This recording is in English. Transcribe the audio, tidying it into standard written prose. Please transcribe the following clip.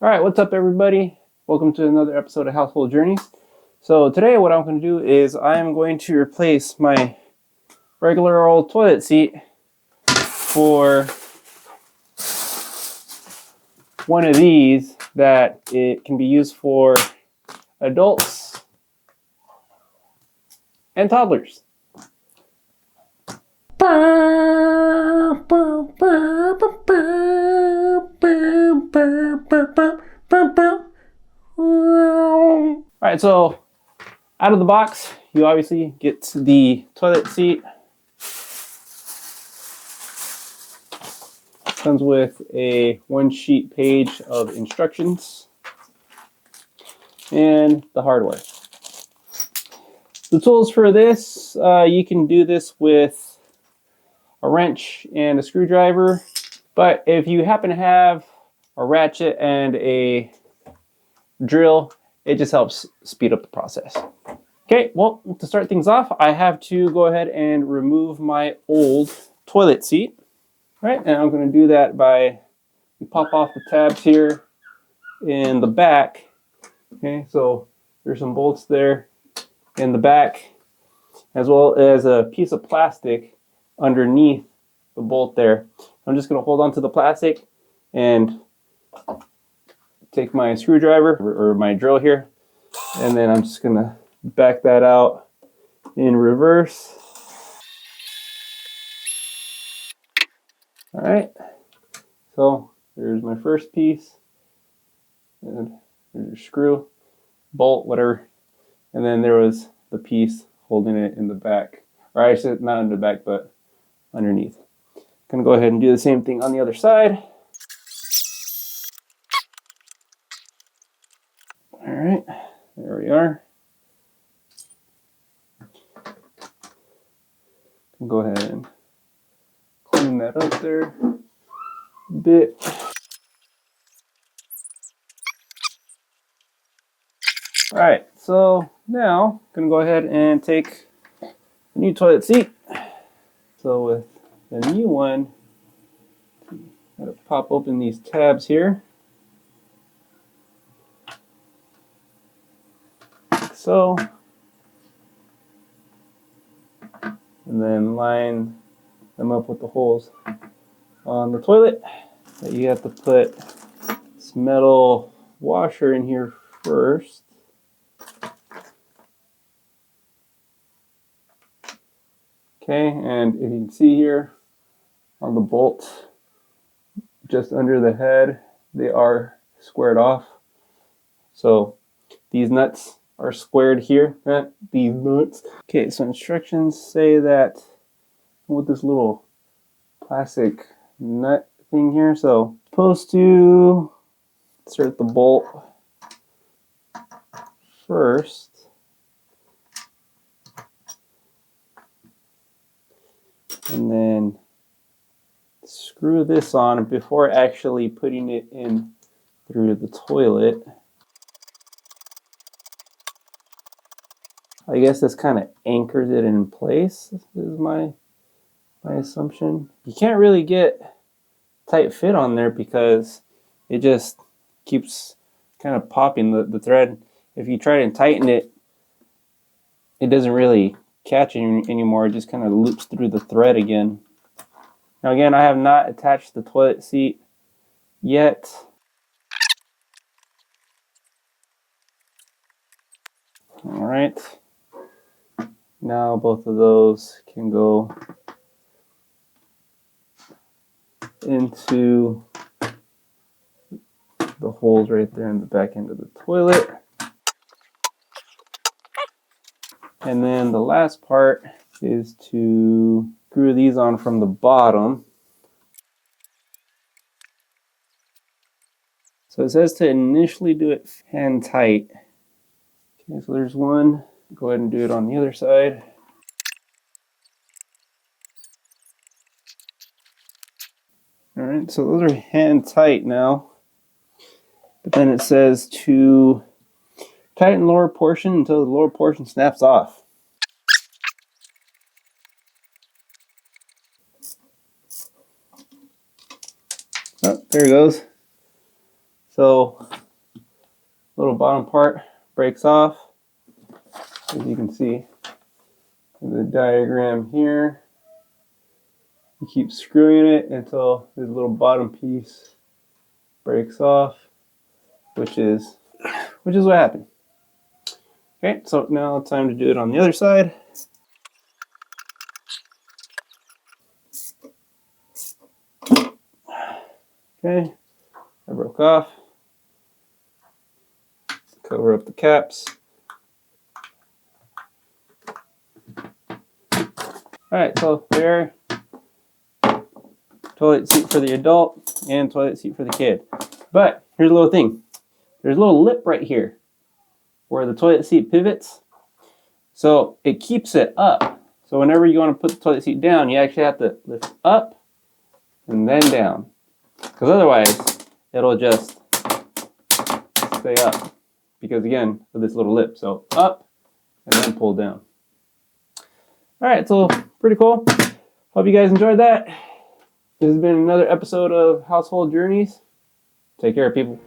All right, what's up, everybody? Welcome to another episode of Household Journeys. So today what I'm going to do is I'm going to replace my regular old toilet seat for one of these that it can be used for adults and toddlers. Alright, so out of the box, you obviously get the toilet seat. Comes with a 1-sheet page of instructions and the hardware. The tools for this, you can do this with a wrench and a screwdriver, but if you happen to have a ratchet and a drill, it just helps speed up the process. Okay, well, to start things off, I have to go ahead and remove my old toilet seat. All right, and I'm going to do that by pop off the tabs here in the back. Okay, so there's some bolts there in the back, as well as a piece of plastic underneath the bolt there. I'm just going to hold on to the plastic and take my screwdriver or my drill here, and then I'm just going to back that out in reverse. All right, so there's my first piece, and there's your screw, bolt, whatever, and then there was the piece holding it in the back, or I said not in the back, but underneath. Gonna go ahead and do the same thing on the other side. All right, there we are. Go ahead and clean that up there a bit. All right, so now I'm gonna go ahead and take the new toilet seat. So with the new one, I'm gonna pop open these tabs here. Like so. And then line them up with the holes on the toilet. But you have to put this metal washer in here first. Okay, and if you can see here on the bolt, just under the head, they are squared off. So these nuts are squared here, not these nuts. Okay, so instructions say that with this little plastic nut thing here, so supposed to insert the bolt first. And then screw this on before actually putting it in through the toilet. I guess this kind of anchors it in place, is my assumption. You can't really get tight fit on there because it just keeps kind of popping the thread. If you try to tighten it, it doesn't really catch anymore. It just kind of loops through the thread again. Now again, I have not attached the toilet seat yet. All right. Now both of those can go into the holes right there in the back end of the toilet. And then the last part is to screw these on from the bottom. So it says to initially do it hand tight. Okay, so there's one. Go ahead and do it on the other side. All right, so those are hand tight now. But then it says to tighten lower portion until the lower portion snaps off. Oh, there it goes. So little bottom part breaks off, as you can see in the diagram here. You keep screwing it until this little bottom piece breaks off, which is what happened. Okay, so now it's time to do it on the other side. Okay, I broke off. Cover up the caps. Alright, so there, toilet seat for the adult and toilet seat for the kid. But here's a little thing. There's a little lip right here where the toilet seat pivots. So it keeps it up. So whenever you want to put the toilet seat down, you actually have to lift up and then down. Because otherwise, it'll just stay up. Because again, of this little lip. So up and then pull down. Alright, so pretty cool. Hope you guys enjoyed that. This has been another episode of Household Journeys. Take care, people.